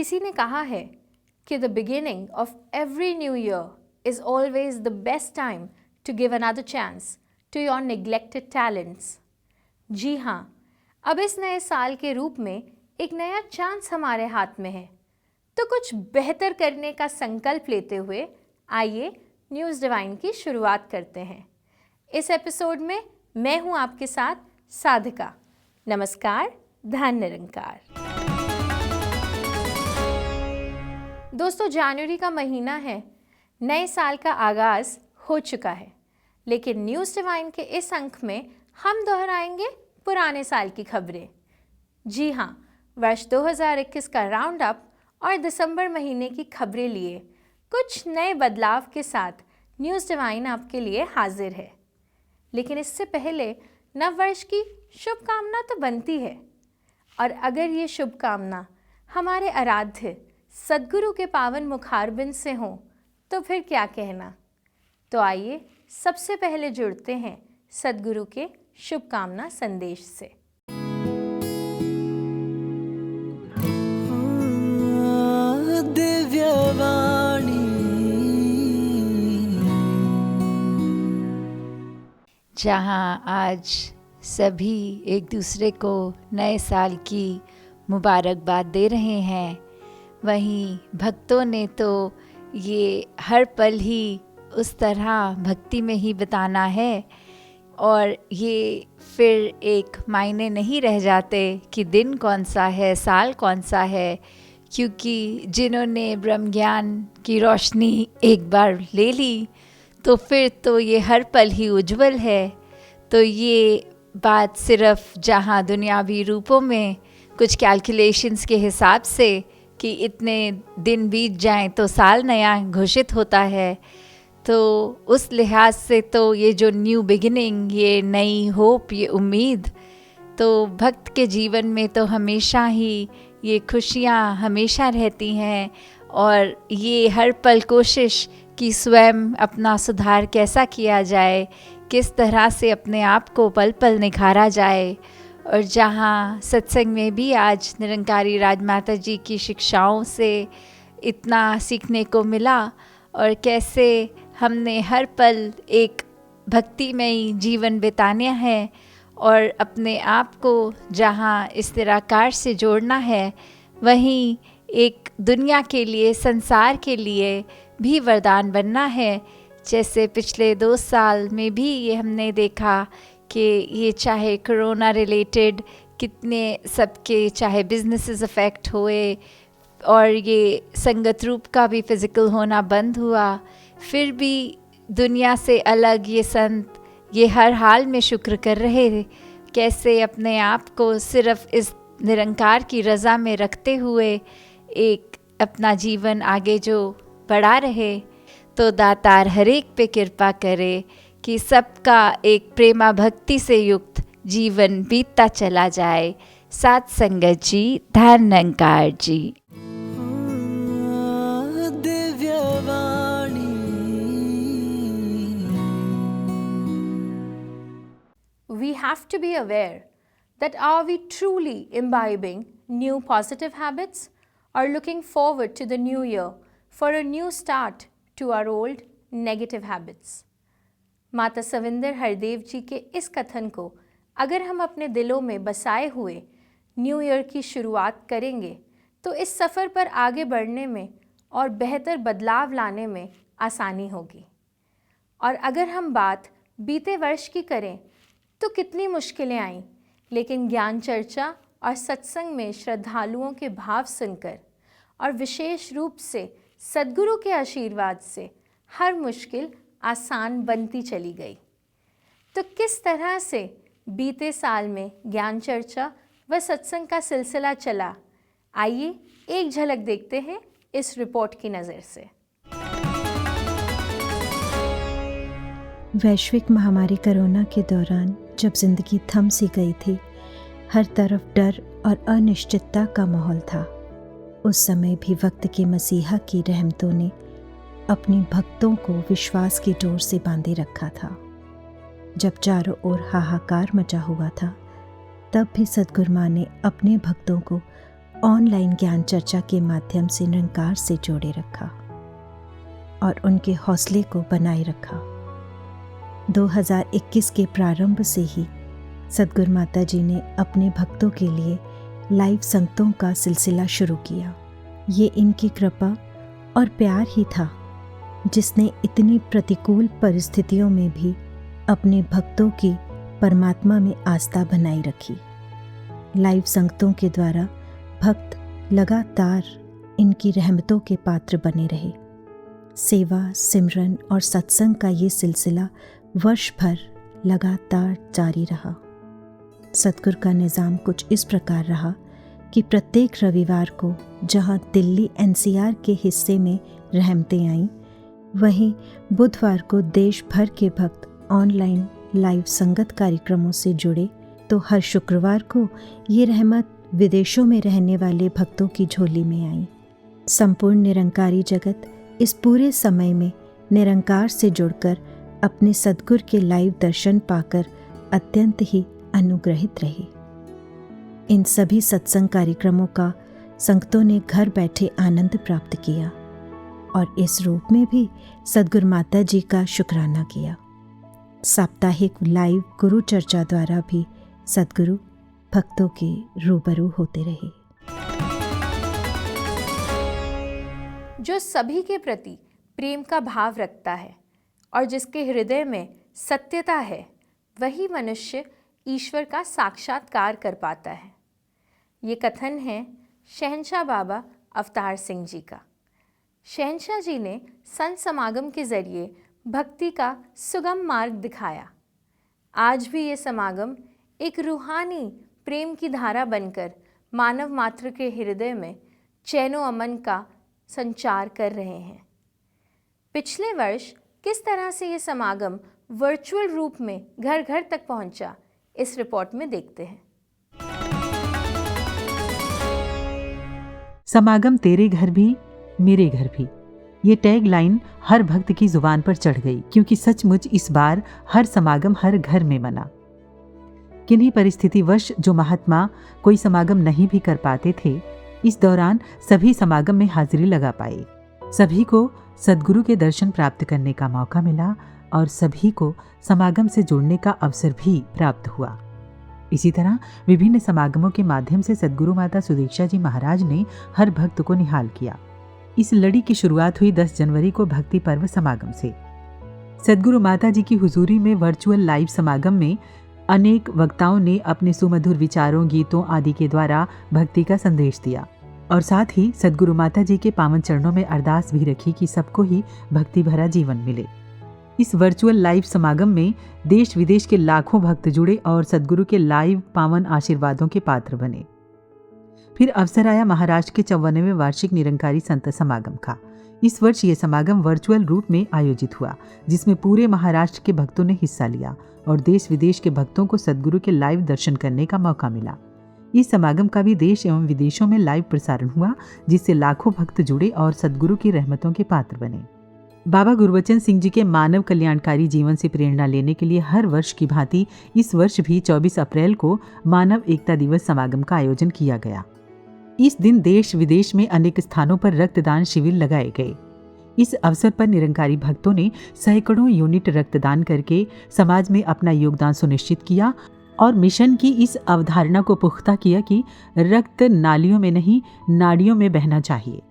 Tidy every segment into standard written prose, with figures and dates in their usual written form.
किसी ने कहा है कि the beginning of every new year is always the best time to give another chance to your neglected talents. जी हाँ, अब इस नए साल के रूप में एक नया चांस हमारे हाथ में है, तो कुछ बेहतर करने का संकल्प लेते हुए आइए न्यूज़ डिवाइन की शुरुआत करते हैं। इस एपिसोड में मैं हूँ आपके साथ साधिका। नमस्कार, धन निरंकार। दोस्तों, जनवरी का महीना है, नए साल का आगाज़ हो चुका है, लेकिन न्यूज़ डिवाइन के इस अंक में हम दोहराएंगे पुराने साल की खबरें। जी हाँ, वर्ष 2021 का राउंड अप और दिसंबर महीने की खबरें लिए कुछ नए बदलाव के साथ न्यूज़ डिवाइन आपके लिए हाजिर है। लेकिन इससे पहले नव वर्ष की शुभकामना तो बनती है, और अगर ये शुभकामना हमारे आराध्य सद्गुरु के पावन मुखारबिंद से हो तो फिर क्या कहना। तो आइए सबसे पहले जुड़ते हैं सद्गुरु के शुभकामना संदेश से। दिव्यवाणी। जहाँ आज सभी एक दूसरे को नए साल की मुबारकबाद दे रहे हैं, वहीं भक्तों ने तो ये हर पल ही उस तरह भक्ति में ही बिताना है, और ये फिर एक मायने नहीं रह जाते कि दिन कौन सा है, साल कौन सा है, क्योंकि जिन्होंने ब्रह्म ज्ञान की रोशनी एक बार ले ली तो फिर तो ये हर पल ही उज्जवल है। तो ये बात सिर्फ जहाँ दुनियावी रूपों में कुछ कैलकुलेशंस के हिसाब से कि इतने दिन बीत जाएं तो साल नया घोषित होता है, तो उस लिहाज से तो ये जो न्यू बिगिनिंग, ये नई होप, ये उम्मीद, तो भक्त के जीवन में तो हमेशा ही ये खुशियाँ हमेशा रहती हैं। और ये हर पल कोशिश कि स्वयं अपना सुधार कैसा किया जाए, किस तरह से अपने आप को पल पल निखारा जाए। और जहाँ सत्संग में भी आज निरंकारी राजमाता जी की शिक्षाओं से इतना सीखने को मिला, और कैसे हमने हर पल एक भक्तिमय जीवन बिताना है और अपने आप को जहाँ इस निराकार से जोड़ना है, वहीं एक दुनिया के लिए, संसार के लिए भी वरदान बनना है। जैसे पिछले 2 साल में भी ये हमने देखा कि ये चाहे कोरोना रिलेटेड कितने सबके चाहे बिजनेसेस अफेक्ट हुए, और ये संगत रूप का भी फिज़िकल होना बंद हुआ, फिर भी दुनिया से अलग ये संत ये हर हाल में शुक्र कर रहे थे, कैसे अपने आप को सिर्फ इस निरंकार की रज़ा में रखते हुए एक अपना जीवन आगे जो बढ़ा रहे। तो दातार हर एक पे कृपा करे कि सबका एक प्रेमा भक्ति से युक्त जीवन बीतता चला जाए। साथ संगत जी, धन निरंकार जी। Divyavani. We have to be aware that are we truly imbibing new positive habits or looking forward to the new year for a new start to our old negative habits? माता सविंदर हरदेव जी के इस कथन को अगर हम अपने दिलों में बसाए हुए न्यू ईयर की शुरुआत करेंगे तो इस सफ़र पर आगे बढ़ने में और बेहतर बदलाव लाने में आसानी होगी। और अगर हम बात बीते वर्ष की करें तो कितनी मुश्किलें आईं, लेकिन ज्ञान चर्चा और सत्संग में श्रद्धालुओं के भाव सुनकर और विशेष रूप से सद्गुरु के आशीर्वाद से हर मुश्किल आसान बनती चली गई। तो किस तरह से बीते साल में ज्ञान चर्चा व सत्संग का सिलसिला चला, आइए एक झलक देखते हैं इस रिपोर्ट की नज़र से। वैश्विक महामारी कोरोना के दौरान जब जिंदगी थम सी गई थी, हर तरफ डर और अनिश्चितता का माहौल था, उस समय भी वक्त के मसीहा की रहमतों ने अपने भक्तों को विश्वास की डोर से बांधे रखा था। जब चारों ओर हाहाकार मचा हुआ था, तब भी सद्गुरु माँ ने अपने भक्तों को ऑनलाइन ज्ञान चर्चा के माध्यम से निरंकार से जोड़े रखा और उनके हौसले को बनाए रखा। 2021 के प्रारंभ से ही सद्गुरु माता जी ने अपने भक्तों के लिए लाइव संगतों का सिलसिला शुरू किया। ये इनकी कृपा और प्यार ही था जिसने इतनी प्रतिकूल परिस्थितियों में भी अपने भक्तों की परमात्मा में आस्था बनाई रखी। लाइव संगतों के द्वारा भक्त लगातार इनकी रहमतों के पात्र बने रहे। सेवा, सिमरन और सत्संग का ये सिलसिला वर्ष भर लगातार जारी रहा। सतगुरु का निज़ाम कुछ इस प्रकार रहा कि प्रत्येक रविवार को जहां दिल्ली एनसीआर के हिस्से में रहमतें आईं, वहीं बुधवार को देश भर के भक्त ऑनलाइन लाइव संगत कार्यक्रमों से जुड़े, तो हर शुक्रवार को ये रहमत विदेशों में रहने वाले भक्तों की झोली में आई। संपूर्ण निरंकारी जगत इस पूरे समय में निरंकार से जुड़कर अपने सद्गुरु के लाइव दर्शन पाकर अत्यंत ही अनुग्रहित रहे। इन सभी सत्संग कार्यक्रमों का संगतों ने घर बैठे आनंद प्राप्त किया और इस रूप में भी सद्गुरु माता जी का शुक्राना किया। साप्ताहिक लाइव गुरु चर्चा द्वारा भी सद्गुरु भक्तों के रूबरू होते रहे। जो सभी के प्रति प्रेम का भाव रखता है और जिसके हृदय में सत्यता है, वही मनुष्य ईश्वर का साक्षात्कार कर पाता है। ये कथन है शहंशाह बाबा अवतार सिंह जी का। शहंशाह जी ने संत समागम के जरिए भक्ति का सुगम मार्ग दिखाया। आज भी ये समागम एक रूहानी प्रेम की धारा बनकर मानव मात्र के हृदय में चैनो अमन का संचार कर रहे हैं। पिछले वर्ष किस तरह से ये समागम वर्चुअल रूप में घर घर तक पहुंचा, इस रिपोर्ट में देखते हैं। समागम तेरे घर भी मेरे घर भी, ये टैग लाइन हर भक्त की जुबान पर चढ़ गई, क्योंकि सचमुच इस बार हर समागम हर घर में मना। किन्हीं परिस्थितिवश जो महात्मा कोई समागम नहीं भी कर पाते थे, इस दौरान सभी समागम में हाजिरी लगा पाए। सभी को सद्गुरु के दर्शन प्राप्त करने का मौका मिला और सभी को समागम से जुड़ने का अवसर भी प्राप्त हुआ। इसी तरह विभिन्न समागमों के माध्यम से सद्गुरु माता सुदीक्षा जी महाराज ने हर भक्त को निहाल किया। इस लड़ी की शुरुआत हुई 10 जनवरी को भक्ति पर्व समागम से। सद्गुरु माता जी की हुजूरी में वर्चुअल लाइव समागम में अनेक वक्ताओं ने अपने सुमधुर विचारों, गीतों आदि के द्वारा भक्ति का संदेश दिया और साथ ही सद्गुरु माता जी के पावन चरणों में अरदास भी रखी कि सबको ही भक्ति भरा जीवन मिले। इस वर्चुअल लाइव समागम में देश विदेश के लाखों भक्त जुड़े और सद्गुरु के लाइव पावन आशीर्वादों के पात्र बने। फिर अवसर आया महाराष्ट्र के 54वें वार्षिक निरंकारी संत समागम का। इस वर्ष ये समागम वर्चुअल रूप में आयोजित हुआ, जिसमें पूरे महाराष्ट्र के भक्तों ने हिस्सा लिया और देश विदेश के भक्तों को सद्गुरु के लाइव दर्शन करने का मौका मिला। इस समागम का भी देश एवं विदेशों में लाइव प्रसारण हुआ, जिससे लाखों भक्त जुड़े और सद्गुरु की रहमतों के पात्र बने। बाबा गुरबचन सिंह जी के मानव कल्याणकारी जीवन से प्रेरणा लेने के लिए हर वर्ष की भांति इस वर्ष भी 24 अप्रैल को मानव एकता दिवस समागम का आयोजन किया गया। इस दिन देश विदेश में अनेक स्थानों पर रक्तदान शिविर लगाए गए। इस अवसर पर निरंकारी भक्तों ने सैकड़ों यूनिट रक्तदान करके समाज में अपना योगदान सुनिश्चित किया और मिशन की इस अवधारणा को पुख्ता किया कि रक्त नालियों में नहीं, नाड़ियों में बहना चाहिए।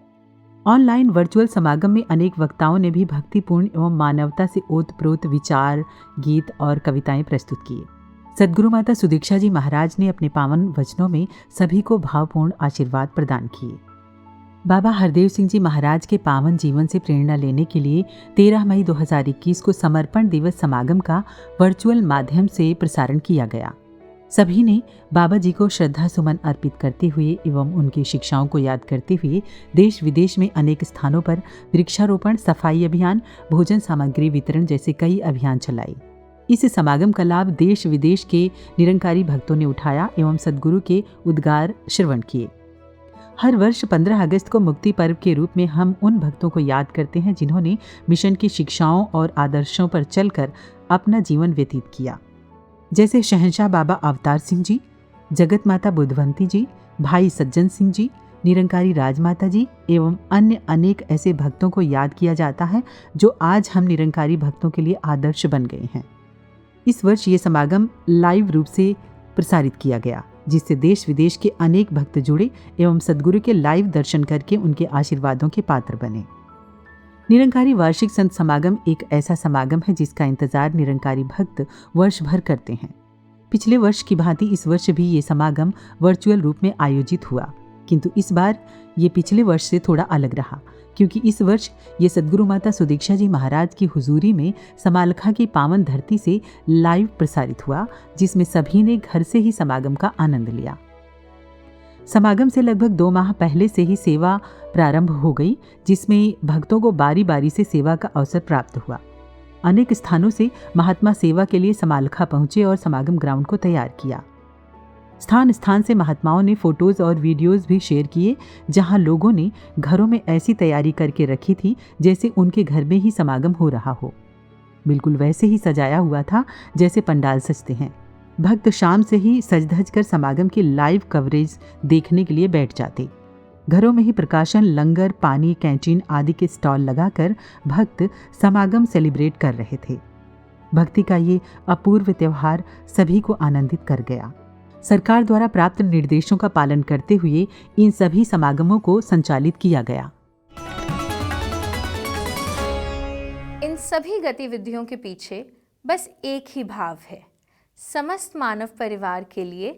ऑनलाइन वर्चुअल समागम में अनेक वक्ताओं ने भी भक्तिपूर्ण एवं मानवता से ओतप्रोत विचार, गीत और कविताएं प्रस्तुत किए। सद्गुरु माता सुदीक्षा जी महाराज ने अपने पावन वचनों में सभी को भावपूर्ण आशीर्वाद प्रदान किए। बाबा हरदेव सिंह जी महाराज के पावन जीवन से प्रेरणा लेने के लिए 13 मई 2021 को समर्पण दिवस समागम का वर्चुअल माध्यम से प्रसारण किया गया। सभी ने बाबा जी को श्रद्धा सुमन अर्पित करते हुए एवं उनकी शिक्षाओं को याद करते हुए देश विदेश में अनेक स्थानों पर वृक्षारोपण, सफाई अभियान, भोजन सामग्री वितरण जैसे कई अभियान चलाए। इस समागम का लाभ देश विदेश के निरंकारी भक्तों ने उठाया एवं सद्गुरु के उद्गार श्रवण किए। हर वर्ष 15 अगस्त को मुक्ति पर्व के रूप में हम उन भक्तों को याद करते हैं जिन्होंने मिशन की शिक्षाओं और आदर्शों पर चलकर अपना जीवन व्यतीत किया, जैसे शहंशाह बाबा अवतार सिंह जी, जगत माता बुधवंती जी, भाई सज्जन सिंह जी, निरंकारी राजमाता जी एवं अन्य अनेक ऐसे भक्तों को याद किया जाता है जो आज हम निरंकारी भक्तों के लिए आदर्श बन गए हैं। इस वर्ष ये समागम लाइव रूप से प्रसारित किया गया, जिससे देश विदेश के अनेक भक्त जुड़े एवं सद्गुरु के लाइव दर्शन करके उनके आशीर्वादों के पात्र बने। निरंकारी वार्षिक संत समागम एक ऐसा समागम है जिसका इंतजार निरंकारी भक्त वर्ष भर करते हैं। पिछले वर्ष की भांति इस वर्ष भी ये समागम वर्चुअल रूप में आयोजित हुआ, किंतु इस बार ये पिछले वर्ष से थोड़ा अलग रहा, क्योंकि इस वर्ष ये सद्गुरु माता सुदीक्षा जी महाराज की हुजूरी में समालखा की पावन धरती से लाइव प्रसारित हुआ, जिसमें सभी ने घर से ही समागम का आनंद लिया। समागम से लगभग 2 माह पहले से ही सेवा प्रारंभ हो गई, जिसमें भक्तों को बारी बारी से सेवा का अवसर प्राप्त हुआ। अनेक स्थानों से महात्मा सेवा के लिए समालखा पहुंचे और समागम ग्राउंड को तैयार किया। स्थान स्थान से महात्माओं ने फोटोज और वीडियोज भी शेयर किए, जहां लोगों ने घरों में ऐसी तैयारी करके रखी थी जैसे उनके घर में ही समागम हो रहा हो। बिल्कुल वैसे ही सजाया हुआ था जैसे पंडाल सजते हैं। भक्त शाम से ही सज धज कर समागम की लाइव कवरेज देखने के लिए बैठ जाते। घरों में ही प्रकाशन, लंगर, पानी, कैंटीन आदि के स्टॉल लगाकर भक्त समागम सेलिब्रेट कर रहे थे। भक्ति का ये अपूर्व त्योहार सभी को आनंदित कर गया। सरकार द्वारा प्राप्त निर्देशों का पालन करते हुए इन सभी समागमों को संचालित किया गया। इन सभी गतिविधियों के पीछे बस एक ही भाव है, समस्त मानव परिवार के लिए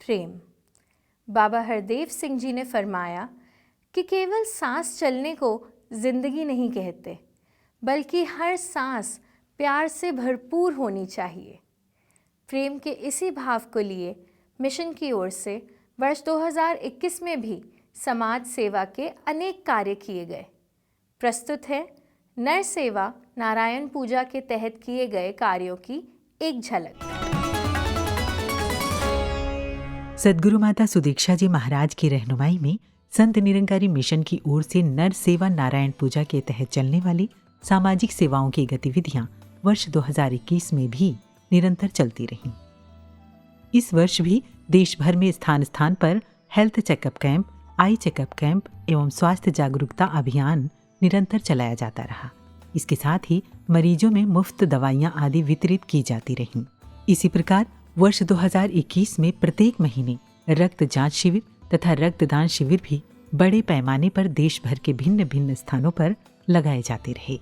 प्रेम। बाबा हरदेव सिंह जी ने फरमाया कि केवल सांस चलने को जिंदगी नहीं कहते, बल्कि हर सांस प्यार से भरपूर होनी चाहिए। प्रेम के इसी भाव को लिए मिशन की ओर से वर्ष 2021 में भी समाज सेवा के अनेक कार्य किए गए। प्रस्तुत है नर सेवा नारायण पूजा के तहत किए गए कार्यों की एक झलक। सद्गुरु माता सुदीक्षा जी महाराज की रहनुमाई में संत निरंकारी मिशन की ओर से नर सेवा नारायण पूजा के तहत चलने वाली सामाजिक सेवाओं की गतिविधियां वर्ष 2021 में भी निरंतर चलती रहीं। इस वर्ष भी देश भर में स्थान स्थान पर health checkup camp, eye checkup camp एवं स्वास्थ्य जागरूकता अभियान निरंतर चलाया जाता रहा। इसके साथ ही मरीजों में मुफ्त दवाइयां आदि वितरित की जाती रहीं। इसी प्रकार वर्ष 2021 में प्रत्येक महीने रक्त जांच शिविर तथा रक्तदान शिविर भी बड़े पैमाने पर देश भर के भिन्न भिन्न स्थानों पर लगाए जाते रहे।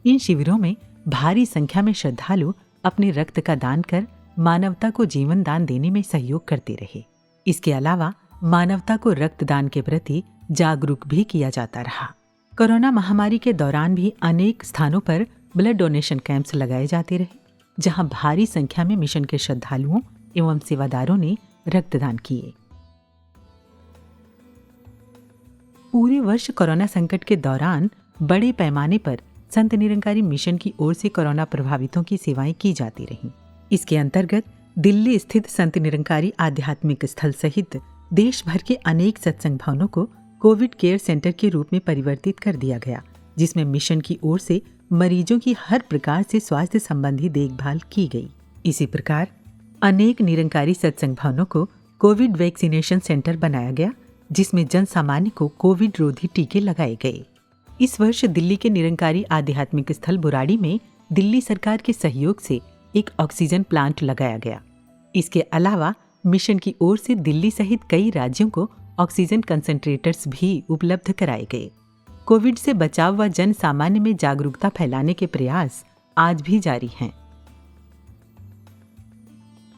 इन शिविरों में भारी संख्या में श्रद्धालु अपने रक्त का दान कर मानवता को जीवन दान देने में सहयोग करते रहे। इसके अलावा मानवता को रक्तदान के प्रति जागरूक भी किया जाता रहा। कोरोना महामारी के दौरान भी अनेक स्थानों पर ब्लड डोनेशन कैंप्स लगाए जाते रहे, जहां भारी संख्या में मिशन के श्रद्धालुओं एवं सेवादारों ने रक्तदान किए। पूरे वर्ष कोरोना संकट के दौरान बड़े पैमाने पर संत निरंकारी मिशन की ओर से कोरोना प्रभावितों की सेवाएं की जाती रहीं। इसके अंतर्गत दिल्ली स्थित संत निरंकारी आध्यात्मिक स्थल सहित देश भर के अनेक सत्संग भवनों को कोविड केयर सेंटर के रूप में परिवर्तित कर दिया गया, जिसमें मिशन की ओर से मरीजों की हर प्रकार से स्वास्थ्य संबंधी देखभाल की गई। इसी प्रकार अनेक निरंकारी सत्संग भवनों को कोविड वैक्सीनेशन सेंटर बनाया गया, जिसमें जन सामान्य को कोविड रोधी टीके लगाए गए। इस वर्ष दिल्ली के निरंकारी आध्यात्मिक स्थल बुराड़ी में दिल्ली सरकार के सहयोग से एक ऑक्सीजन प्लांट लगाया गया। इसके अलावा मिशन की ओर से दिल्ली सहित कई राज्यों को ऑक्सीजन कंसंट्रेटर्स भी उपलब्ध कराए गए। कोविड से बचाव व जन सामान्य में जागरूकता फैलाने के प्रयास आज भी जारी हैं।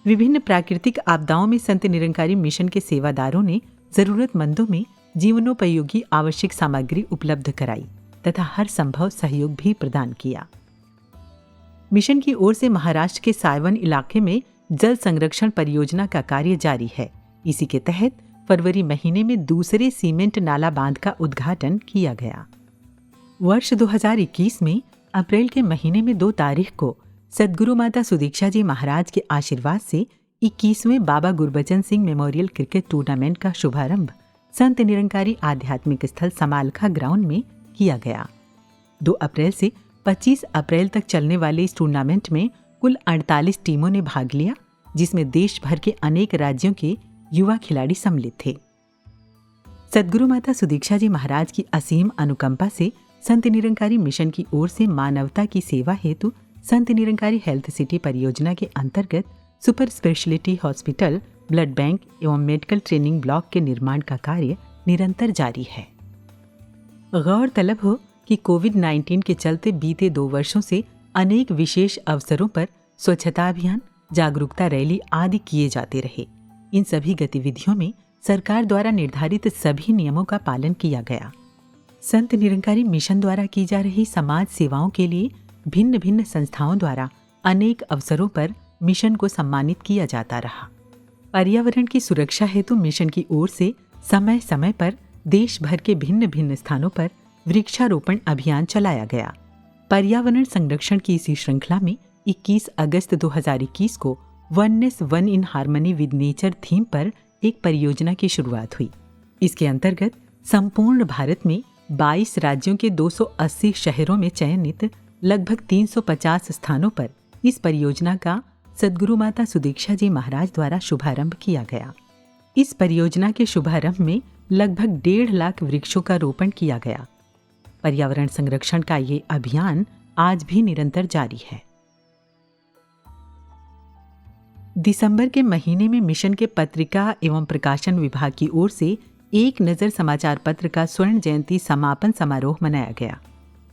विभिन्न प्राकृतिक आपदाओं में संत निरंकारी मिशन के सेवादारों ने जरूरतमंदों में जीवनोपयोगी आवश्यक सामग्री उपलब्ध कराई तथा हर संभव सहयोग भी प्रदान किया। मिशन की ओर से महाराष्ट्र के सायवन इलाके में जल संरक्षण परियोजना का कार्य जारी है। इसी के तहत फरवरी महीने में दूसरे सीमेंट नाला बांध का उद्घाटन किया गया। वर्ष 2021 में अप्रैल के महीने में 2 तारीख को सद्गुरु माता सुदीक्षा जी महाराज के आशीर्वाद से 21वें Baba Gurbachan Singh memorial cricket tournament का शुभारंभ संत निरंकारी आध्यात्मिक स्थल समालखा ग्राउंड में किया गया। 2 अप्रैल से 25 अप्रैल तक चलने वाले इस टूर्नामेंट में कुल 48 टीमों ने भाग लिया, जिसमें देश भर के अनेक राज्यों के युवा खिलाड़ी सम्मिलित थे। सद्गुरु माता सुदीक्षा जी महाराज की असीम अनुकंपा से संत निरंकारी मिशन की ओर से मानवता की सेवा हेतु संत निरंकारी हेल्थ सिटी परियोजना के अंतर्गत super speciality hospital, blood bank एवं मेडिकल ट्रेनिंग ब्लॉक के निर्माण का कार्य निरंतर जारी है। गौरतलब हो कि कोविड-19 के चलते बीते 2 वर्षों से अनेक विशेष अवसरों पर स्वच्छता अभियान, जागरूकता रैली आदि किए जाते रहे। इन सभी गतिविधियों में सरकार द्वारा निर्धारित सभी नियमों का पालन किया गया। संत निरंकारी मिशन द्वारा की जा रही समाज सेवाओं के लिए भिन्न भिन्न संस्थाओं द्वारा अनेक अवसरों पर मिशन को सम्मानित किया जाता रहा। पर्यावरण की सुरक्षा हेतु मिशन की ओर से समय समय पर देश भर के भिन्न भिन्न स्थानों पर वृक्षारोपण अभियान चलाया गया। पर्यावरण संरक्षण की इसी श्रृंखला में 21 अगस्त 2021 को oneness one in harmony with nature theme पर एक परियोजना की शुरुआत हुई। इसके अंतर्गत संपूर्ण भारत में 22 राज्यों के 280 शहरों में चयनित लगभग 350 स्थानों पर इस परियोजना का सद्गुरु माता सुदीक्षा जी महाराज द्वारा शुभारंभ किया गया। इस परियोजना के शुभारंभ में लगभग 1.5 लाख वृक्षों का रोपण किया गया। पर्यावरण संरक्षण का ये अभियान आज भी निरंतर जारी है। दिसंबर के महीने में मिशन के पत्रिका एवं प्रकाशन विभाग की ओर से एक नज़र समाचार पत्र का स्वर्ण जयंती समापन समारोह मनाया गया।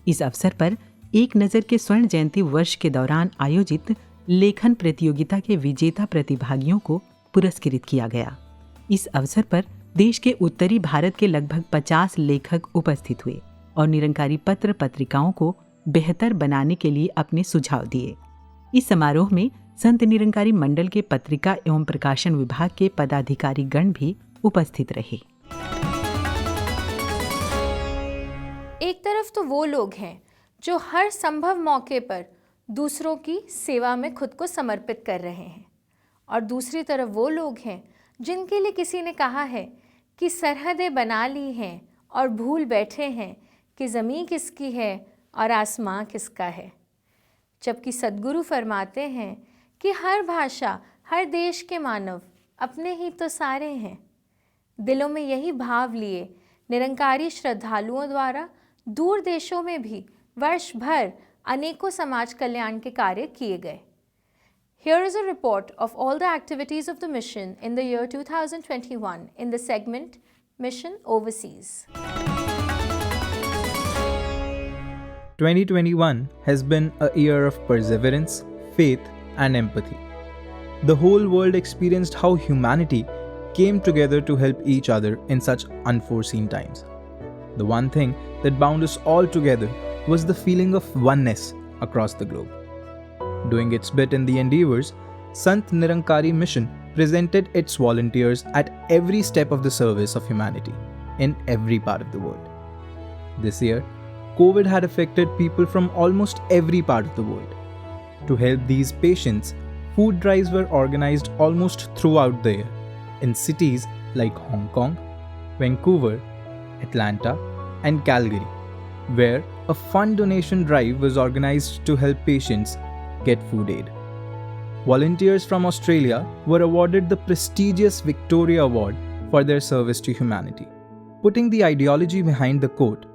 इस अवसर पर एक नज़र के स्वर्ण जयंती वर्ष के दौरान आयोजित लेखन प्रतियोगिता के विजेता प्रतिभागियों को पुरस्कृत किया गया। इस अवसर पर देश के उत्तरी भारत के लगभग 50 लेखक उपस्थित हुए और निरंकारी पत्र पत्रिकाओं को बेहतर बनाने के लिए अपने सुझाव दिए। इस समारोह में संत निरंकारी मंडल के पत्रिका एवं प्रकाशन विभाग के पदाधिकारी गण भी उपस्थित रहे। एक तरफ तो वो लोग हैं जो हर संभव मौके पर दूसरों की सेवा में खुद को समर्पित कर रहे हैं, और दूसरी तरफ वो लोग हैं जिनके लिए किसी ने कहा है कि सरहदें बना ली हैं और भूल बैठे हैं कि ज़मीन किसकी है और आसमां किसका है। जबकि सद्गुरु फरमाते हैं कि हर भाषा, हर देश के मानव अपने ही तो सारे हैं। दिलों में यही भाव लिए निरंकारी श्रद्धालुओं द्वारा दूर देशों में भी वर्ष भर अनेकों समाज कल्याण के कार्य किए गए। Here is a report of all the activities of the mission in the year 2021 in the segment Mission Overseas. 2021 has been a year of perseverance, faith, and empathy. The whole world experienced how humanity came together to help each other in such unforeseen times. The one thing that bound us all together was the feeling of oneness across the globe. Doing its bit in the endeavors, Sant Nirankari Mission presented its volunteers at every step of the service of humanity in every part of the world. This year, COVID had affected people from almost every part of the world. To help these patients, food drives were organized almost throughout the year in cities like Hong Kong, Vancouver, Atlanta, and Calgary, where a fund donation drive was organized to help patients get food aid. Volunteers from Australia were awarded the prestigious Victoria Award for their service to humanity. Putting the ideology behind the quote,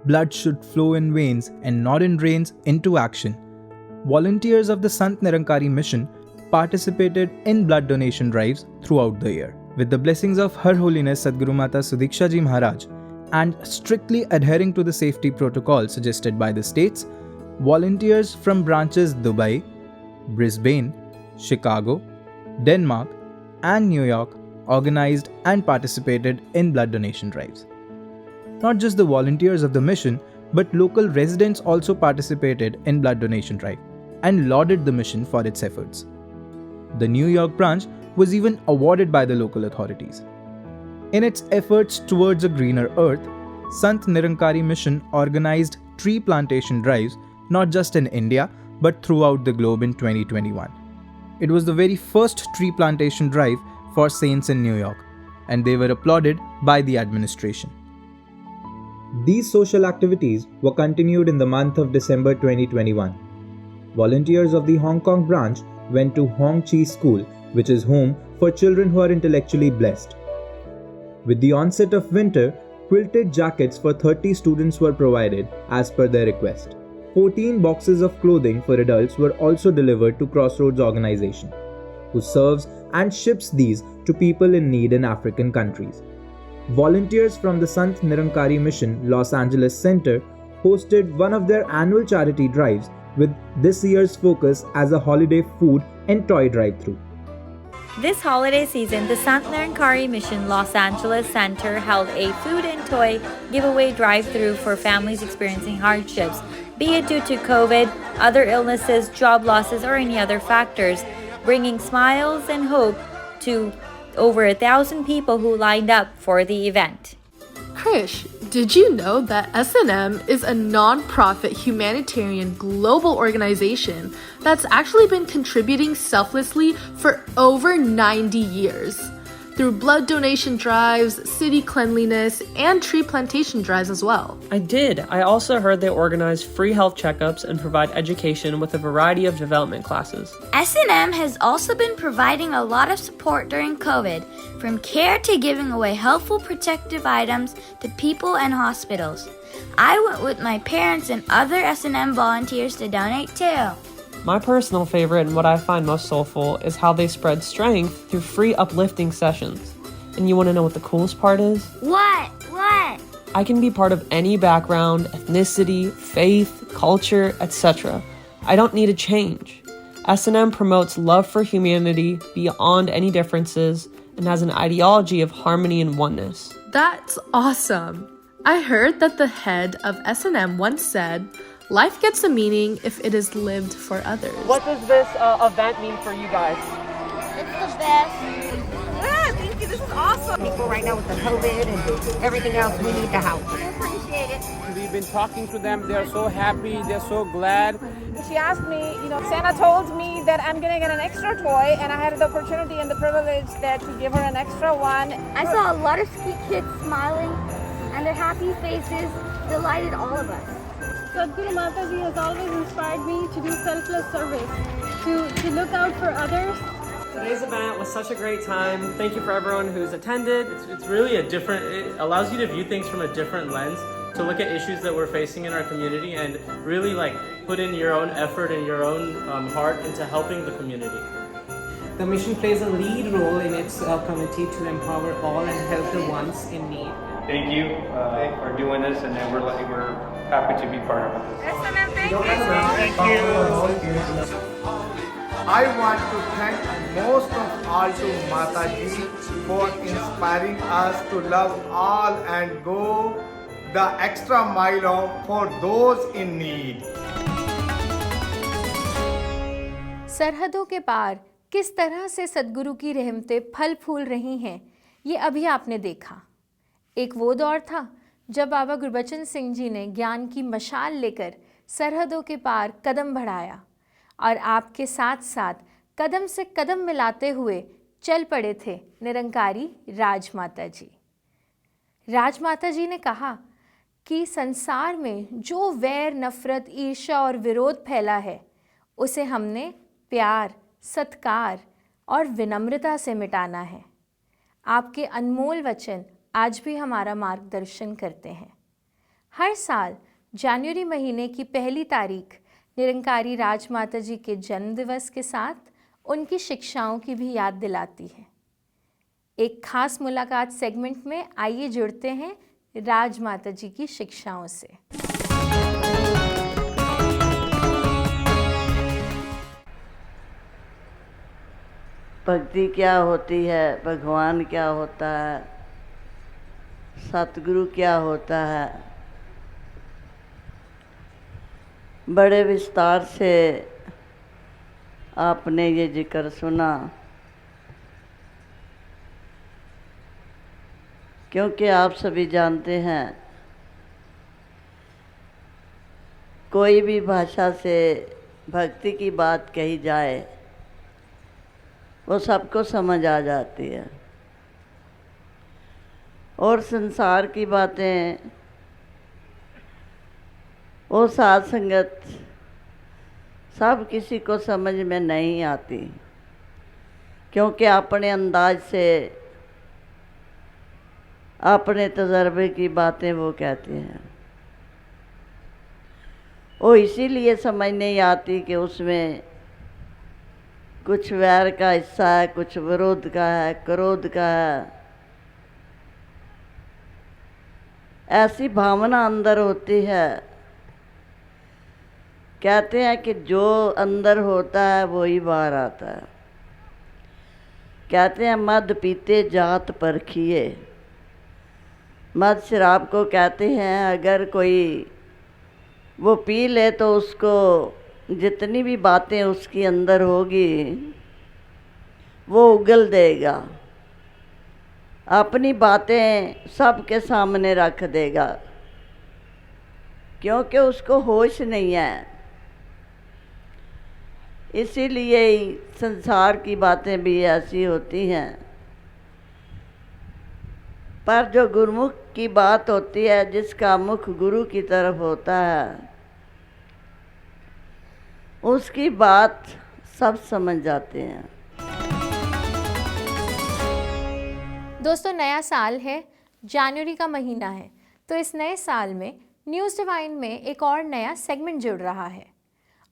"Blood should flow in veins and not in drains," into action, volunteers of the Sant Nirankari Mission participated in blood donation drives throughout the year. With the blessings of Her Holiness Sadguru Mata Sudiksha Ji Maharaj and strictly adhering to the safety protocols suggested by the states, volunteers from branches Dubai, Brisbane, Chicago, Denmark, and New York organized and participated in blood donation drives. Not just the volunteers of the mission, but local residents also participated in blood donation drive and lauded the mission for its efforts. The New York branch was even awarded by the local authorities. In its efforts towards a greener earth, Sant Nirankari Mission organized tree plantation drives not just in India but throughout the globe in 2021. It was the very first tree plantation drive for saints in New York, and they were applauded by the administration. These social activities were continued in the month of December 2021. Volunteers of the Hong Kong branch went to Hong Chi School, which is home for children who are intellectually blessed. With the onset of winter, quilted jackets for 30 students were provided as per their request. 14 boxes of clothing for adults were also delivered to Crossroads Organization, who serves and ships these to people in need in African countries. Volunteers from the Sant Nirankari Mission Los Angeles Center hosted one of their annual charity drives with this year's focus as a holiday food and toy drive-thru. This holiday season, the Sant Nirankari Mission Los Angeles Center held a food and toy giveaway drive-thru for families experiencing hardships, be it due to COVID, other illnesses, job losses, or any other factors, bringing smiles and hope to over 1,000 people who lined up for the event. Krish, did you know that S&M is a non-profit humanitarian global organization that's actually been contributing selflessly for over 90 years? Through blood donation drives, city cleanliness, and tree plantation drives as well. I did. I also heard they organize free health checkups and provide education with a variety of development classes. S&M has also been providing a lot of support during COVID, from care to giving away helpful protective items to people and hospitals. I went with my parents and other S&M volunteers to donate too. My personal favorite and what I find most soulful is how they spread strength through free uplifting sessions. And you want to know what the coolest part is? What? I can be part of any background, ethnicity, faith, culture, etc. I don't need a change. S&M promotes love for humanity beyond any differences and has an ideology of harmony and oneness. That's awesome. I heard that the head of S&M once said, "Life gets a meaning if it is lived for others." What does this event mean for you guys? It's the best. Yeah, thank you. This is awesome. People right now with the COVID and everything else, we need the help. I appreciate it. We've been talking to them. They're so happy. They're so glad. She asked me, Santa told me that I'm going to get an extra toy, and I had the opportunity and the privilege that to give her an extra one. I saw a lot of kids smiling, and their happy faces delighted all of us. Sadhguru Mataji has always inspired me to do selfless service, to look out for others. Today's event was such a great time. Thank you for everyone who's attended. It's really it allows you to view things from a different lens, to look at issues that we're facing in our community and really put in your own effort and your own heart into helping the community. The mission plays a lead role in its committee to empower all and help the ones in need. Thank you for doing this, and then we're happy to be part of it. S&M, thank you. I want to thank most of all to Mataji for inspiring us to love all and go the extra mile for those in need. सरहदों के पार किस तरह से सद्गुरु की रहमतें फल फूल रही हैं, ये अभी आपने देखा। एक वो दौर था जब बाबा गुरबचन सिंह जी ने ज्ञान की मशाल लेकर सरहदों के पार कदम बढ़ाया और आपके साथ साथ कदम से कदम मिलाते हुए चल पड़े थे निरंकारी राजमाता जी। राजमाता जी ने कहा कि संसार में जो वैर, नफ़रत, ईर्ष्या और विरोध फैला है, उसे हमने प्यार, सत्कार और विनम्रता से मिटाना है। आपके अनमोल वचन आज भी हमारा मार्गदर्शन करते हैं। हर साल जनवरी महीने की पहली तारीख निरंकारी राजमाता जी के जन्म दिवस के साथ उनकी शिक्षाओं की भी याद दिलाती है। एक खास मुलाकात सेगमेंट में आइए जुड़ते हैं राजमाता जी की शिक्षाओं से। भक्ति क्या होती है, भगवान क्या होता है, सतगुरु क्या होता है, बड़े विस्तार से आपने ये जिक्र सुना। क्योंकि आप सभी जानते हैं, कोई भी भाषा से भक्ति की बात कही जाए वो सबको समझ आ जाती है, और संसार की बातें वो साध संगत सब किसी को समझ में नहीं आती, क्योंकि अपने अंदाज से अपने तजर्बे की बातें वो कहते हैं। वो इसीलिए समझ नहीं आती कि उसमें कुछ वैर का हिस्सा है, कुछ विरोध का है, क्रोध का है। ऐसी भावना अंदर होती है। कहते हैं कि जो अंदर होता है वो ही बाहर आता है। कहते हैं मद पीते जात परखिए। मद शराब को कहते हैं अगर कोई वो पी ले तो उसको जितनी भी बातें उसकी अंदर होगी वो उगल देगा, अपनी बातें सबके सामने रख देगा, क्योंकि उसको होश नहीं है। इसीलिए संसार की बातें भी ऐसी होती हैं। पर जो गुरुमुख की बात होती है, जिसका मुख गुरु की तरफ होता है, उसकी बात सब समझ जाते हैं। दोस्तों, नया साल है, जनवरी का महीना है, तो इस नए साल में न्यूज़ डिवाइन में एक और नया सेगमेंट जुड़ रहा है।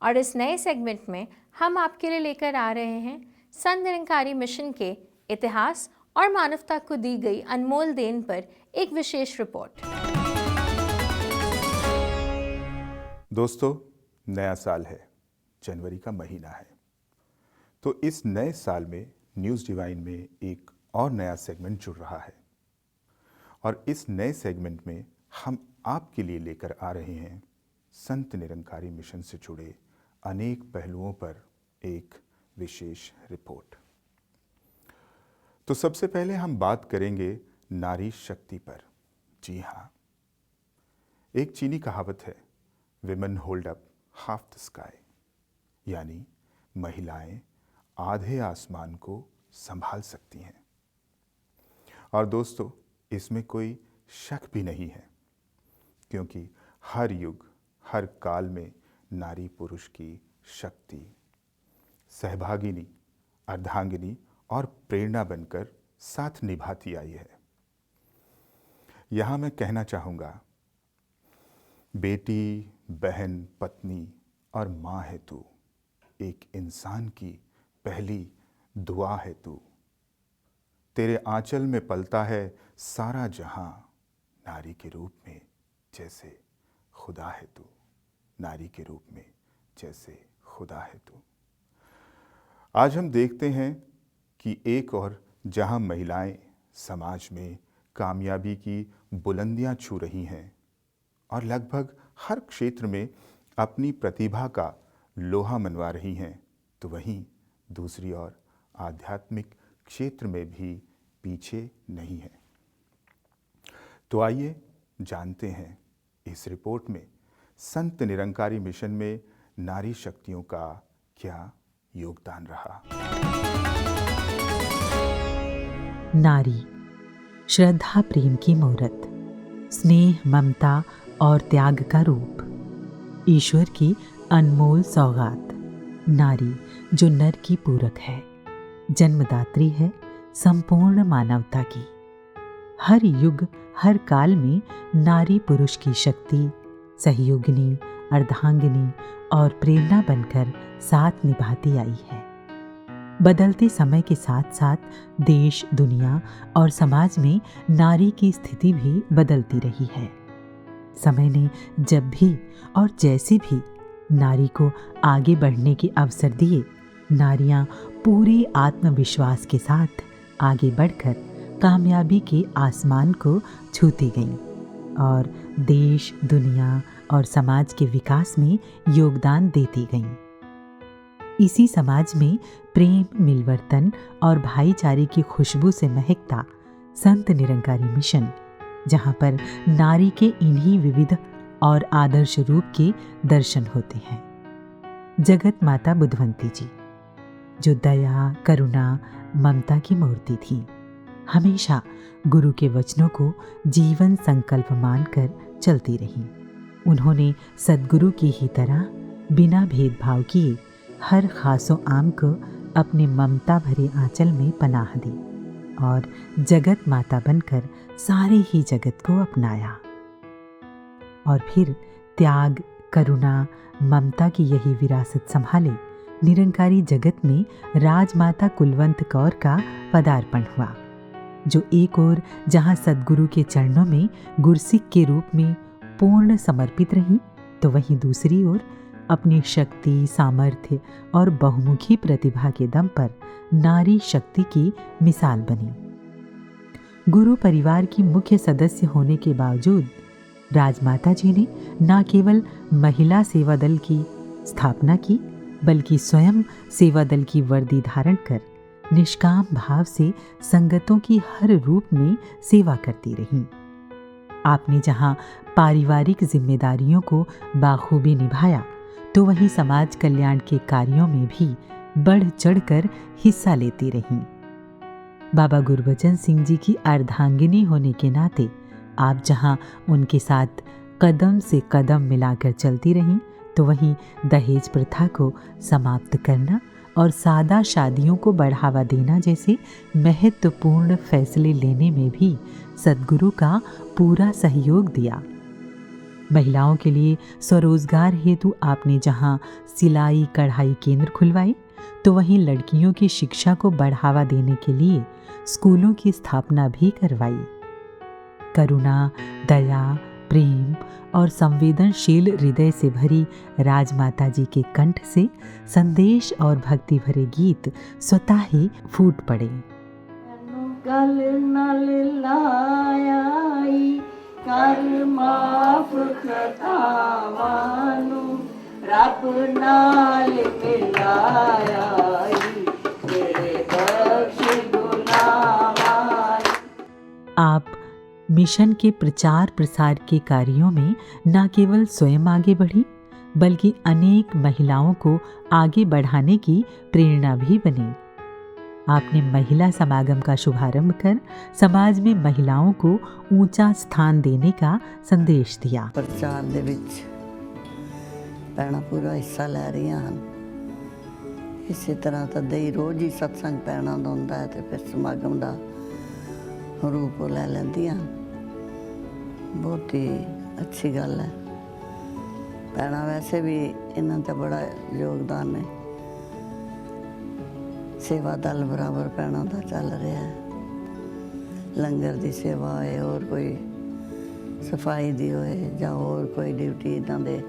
और इस नए सेगमेंट में हम आपके लिए लेकर आ रहे हैं संत निरंकारी मिशन के इतिहास और मानवता को दी गई अनमोल देन पर एक विशेष रिपोर्ट। दोस्तों, नया साल है, जनवरी का महीना है, तो इस नए साल में न्यूज़ डिवाइन में एक और नया सेगमेंट जुड़ रहा है। और इस नए सेगमेंट में हम आपके लिए लेकर आ रहे हैं संत निरंकारी मिशन से जुड़े अनेक पहलुओं पर एक विशेष रिपोर्ट। तो सबसे पहले हम बात करेंगे नारी शक्ति पर। जी हाँ, एक चीनी कहावत है, women hold up half the sky, यानी महिलाएं आधे आसमान को संभाल सकती हैं। और दोस्तों, इसमें कोई शक भी नहीं है, क्योंकि हर युग हर काल में नारी पुरुष की शक्ति, सहभागिनी, अर्धांगिनी और प्रेरणा बनकर साथ निभाती आई है। यहाँ मैं कहना चाहूँगा, बेटी, बहन, पत्नी और माँ है तू, एक इंसान की पहली दुआ है तू, तेरे आंचल में पलता है सारा जहां, नारी के रूप में जैसे खुदा है तू, नारी के रूप में जैसे खुदा है तू। आज हम देखते हैं कि एक और जहां महिलाएं समाज में कामयाबी की बुलंदियां छू रही हैं और लगभग हर क्षेत्र में अपनी प्रतिभा का लोहा मनवा रही हैं, तो वहीं दूसरी ओर आध्यात्मिक क्षेत्र में भी पीछे नहीं है। तो आइए जानते हैं इस रिपोर्ट में संत निरंकारी मिशन में नारी शक्तियों का क्या योगदान रहा। नारी श्रद्धा प्रेम की मूरत, स्नेह, ममता और त्याग का रूप, ईश्वर की अनमोल सौगात। नारी जो नर की पूरक है, जन्मदात्री है संपूर्ण मानवता की। हर युग हर काल में नारी पुरुष की शक्ति, सहयोगिनी, अर्धांगिनी और प्रेरणा बनकर साथ निभाती आई है। बदलते समय के साथ साथ देश, दुनिया और समाज में नारी की स्थिति भी बदलती रही है। समय ने जब भी और जैसे भी नारी को आगे बढ़ने के अवसर दिए, नारियां पूरे आत्मविश्वास के साथ आगे बढ़कर कामयाबी के आसमान को छूती गईं और देश, दुनिया और समाज के विकास में योगदान देती गईं। इसी समाज में प्रेम, मिलवर्तन और भाईचारे की खुशबू से महकता संत निरंकारी मिशन, जहाँ पर नारी के इन्हीं विविध और आदर्श रूप के दर्शन होते हैं। जगत माता बुद्धवंती जी, जो दया, करुणा, ममता की मूर्ति थी, हमेशा गुरु के वचनों को जीवन संकल्प मानकर चलती रहीं। उन्होंने सद्गुरु की ही तरह बिना भेदभाव किए हर खासो आम को अपने ममता भरे आंचल में पनाह दी। और जगत माता बनकर सारे ही जगत को अपनाया। और फिर त्याग, करुणा, ममता की यही विरासत संभाले निरंकारी जगत में राजमाता कुलवंत कौर का पदार्पण हुआ, जो एक ओर जहाँ सद्गुरु के चरणों में गुरसिक के रूप में पूर्ण समर्पित रहीं, तो वहीं दूसरी ओर अपनी शक्ति, सामर्थ्य और बहुमुखी प्रतिभा के दम पर नारी शक्ति की मिसाल बनी। गुरु परिवार की मुख्य सदस्य होने के बावजूद राजमाता जी ने न केवल महिला सेवा दल की स्थापना की, बल्कि स्वयं सेवा दल की वर्दी धारण कर निष्काम भाव से संगतों की हर रूप में सेवा करती रहीं। आपने जहाँ पारिवारिक जिम्मेदारियों को बाखूबी निभाया, तो वहीं समाज कल्याण के कार्यों में भी बढ़ चढ़कर हिस्सा लेती रहीं। बाबा गुरबचन सिंह जी की अर्धांगिनी होने के नाते आप जहां उनके साथ कदम से कदम मिलाकर चलती रहीं, तो वहीं दहेज प्रथा को समाप्त करना और सादा शादियों को बढ़ावा देना जैसे महत्वपूर्ण फैसले लेने में भी सद्गुरु का पूरा सहयोग दिया। महिलाओं के लिए स्वरोजगार हेतु आपने जहां सिलाई कढ़ाई केंद्र खुलवाए, तो वहीं लड़कियों की शिक्षा को बढ़ावा देने के लिए स्कूलों की स्थापना भी करवाई। करुणा, दया, प्रेम और संवेदनशील हृदय से भरी राजमाता जी के कंठ से संदेश और भक्ति भरे गीत स्वतः ही फूट पड़े। गल नल लायाई कर माफ खतावानू रब नाल मिलायाई तेरे बख्श गुनाहवान। आप मिशन के प्रचार प्रसार के कार्यों में न केवल स्वयं आगे बढ़ी, बल्कि अनेक महिलाओं को आगे बढ़ाने की प्रेरणा भी बनी। आपने महिला समागम का शुभारंभ कर समाज में महिलाओं को ऊंचा स्थान देने का संदेश दिया। प्रचार दे विच भैणां पूरा हिस्सा लै रहीआं हन। इसी तरह तो दई रोज ही सत्संग भैणां दा हुंदा है, तो फिर समागम दा रूप लै लैंदियां। बहुत ही अच्छी गल है। भैणां वैसे भी इन्हां दा बड़ा योगदान है। सेवा दल बराबर भैणां दा चल रहा है। लंगर की सेवा है, और कोई सफाई दी होए जां होर कोई ड्यूटी इदां दे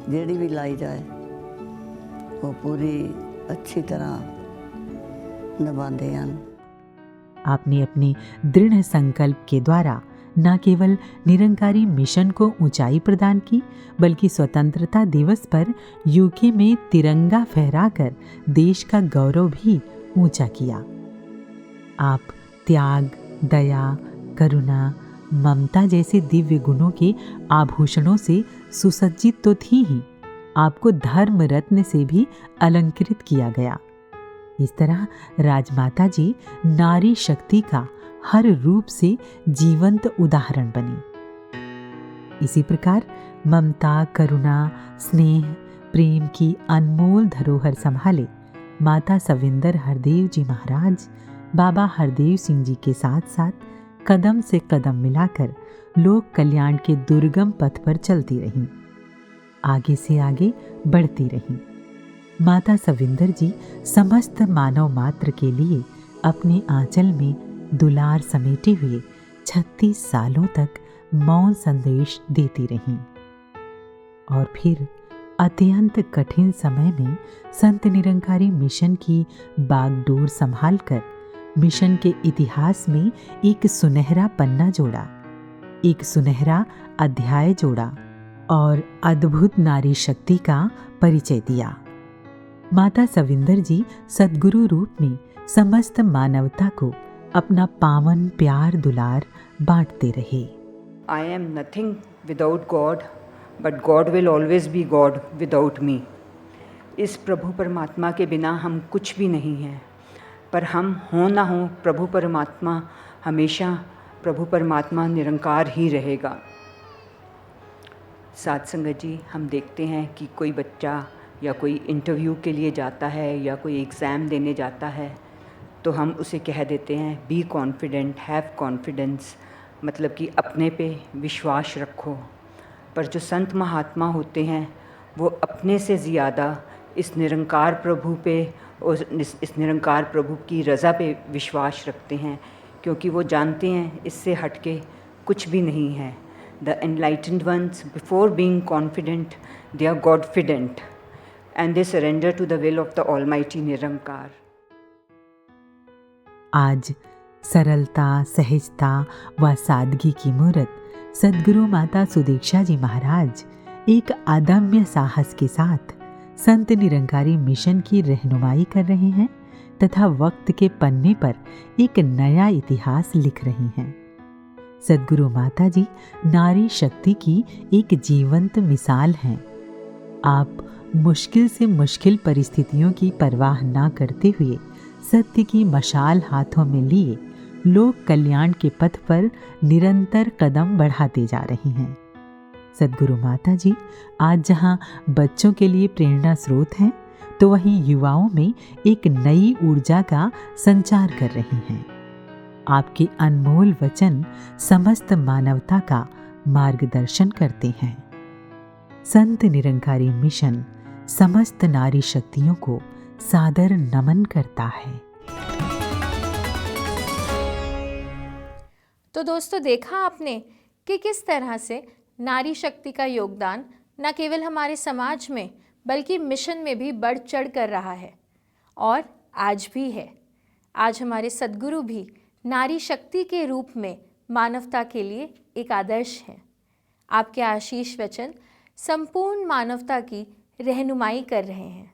जिहड़ी भी लाई जाए, वो पूरी अच्छी तरह निभाते हैं। आपने अपने दृढ़ संकल्प के द्वारा न केवल निरंकारी मिशन को ऊंचाई प्रदान की, बल्कि स्वतंत्रता दिवस पर यूके में तिरंगा फहराकर देश का गौरव भी ऊंचा किया। आप त्याग, दया, करुणा, ममता जैसे दिव्य गुणों के आभूषणों से सुसज्जित तो थी ही, आपको धर्म रत्न से भी अलंकृत किया गया। इस तरह राजमाता जी नारी शक्ति का हर रूप से जीवंत उदाहरण बनी। इसी प्रकार ममता, करुणा, स्नेह, प्रेम की अनमोल धरोहर संभाले माता सविंदर हरदेव जी महाराज बाबा हरदेव सिंह जी के साथ साथ कदम से कदम मिलाकर लोक कल्याण के दुर्गम पथ पर चलती रहीं, आगे से आगे बढ़ती रहीं। माता सविंदर जी समस्त मानव मात्र के लिए अपने आंचल में दुलार समेटे हुए 36 सालों तक मौन संदेश देती रहीं। और फिर अत्यंत कठिन समय में संत निरंकारी मिशन की बागडोर संभालकर मिशन के इतिहास में एक सुनहरा पन्ना जोड़ा, एक सुनहरा अध्याय जोड़ा और अद्भुत नारी शक्ति का परिचय दिया। माता सविंदर जी सद्गुरु रूप में समस्त मानवता को अपना पावन प्यार दुलार बांटते रहे। I am nothing without God, but God will always be God without me. इस प्रभु परमात्मा के बिना हम कुछ भी नहीं हैं, पर हम हो ना हो प्रभु परमात्मा हमेशा प्रभु परमात्मा निरंकार ही रहेगा। साथ संगत जी, हम देखते हैं कि कोई बच्चा या कोई इंटरव्यू के लिए जाता है या कोई एग्ज़ाम देने जाता है, तो हम उसे कह देते हैं बी कॉन्फिडेंट, हैव कॉन्फिडेंस, मतलब कि अपने पे विश्वास रखो। पर जो संत महात्मा होते हैं वो अपने से ज़्यादा इस निरंकार प्रभु पे और इस निरंकार प्रभु की रज़ा पे विश्वास रखते हैं, क्योंकि वो जानते हैं इससे हटके कुछ भी नहीं है। The enlightened ones, before being confident, they are Godfident, and they surrender to the will of the Almighty Nirankar. आज सरलता, सहजता व सादगी की मूरत सद्गुरु माता सुदीक्षा जी महाराज एक अदम्य साहस के साथ संत निरंकारी मिशन की रहनुमाई कर रहे हैं तथा वक्त के पन्ने पर एक नया इतिहास लिख रही हैं। सद्गुरु माता जी नारी शक्ति की एक जीवंत मिसाल हैं। आप मुश्किल से मुश्किल परिस्थितियों की परवाह ना करते हुए सत्य की मशाल हाथों में लिए लोक कल्याण के पथ पर निरंतर कदम बढ़ाते जा रही हैं। सद्गुरु माता जी आज जहाँ बच्चों के लिए प्रेरणा स्रोत हैं, तो वहीं युवाओं में एक नई ऊर्जा का संचार कर रही हैं। आपके अनमोल वचन समस्त मानवता का मार्गदर्शन करते हैं। संत निरंकारी मिशन समस्त नारी शक्तियों को सादर नमन करता है। तो दोस्तों, देखा आपने कि किस तरह से नारी शक्ति का योगदान न केवल हमारे समाज में बल्कि मिशन में भी बढ़ चढ़ कर रहा है और आज भी है। आज हमारे सद्गुरु भी नारी शक्ति के रूप में मानवता के लिए एक आदर्श हैं। आपके आशीष वचन संपूर्ण मानवता की रहनुमाई कर रहे हैं।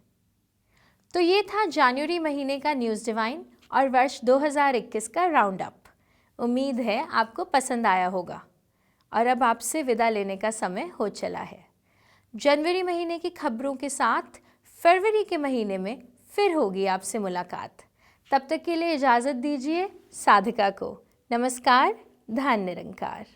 तो ये था जनवरी महीने का न्यूज़ डिवाइन और वर्ष 2021 का राउंड अप। उम्मीद है आपको पसंद आया होगा और अब आपसे विदा लेने का समय हो चला है। जनवरी महीने की खबरों के साथ फरवरी के महीने में फिर होगी आपसे मुलाकात। तब तक के लिए इजाज़त दीजिए साधिका को। नमस्कार, धन निरंकार।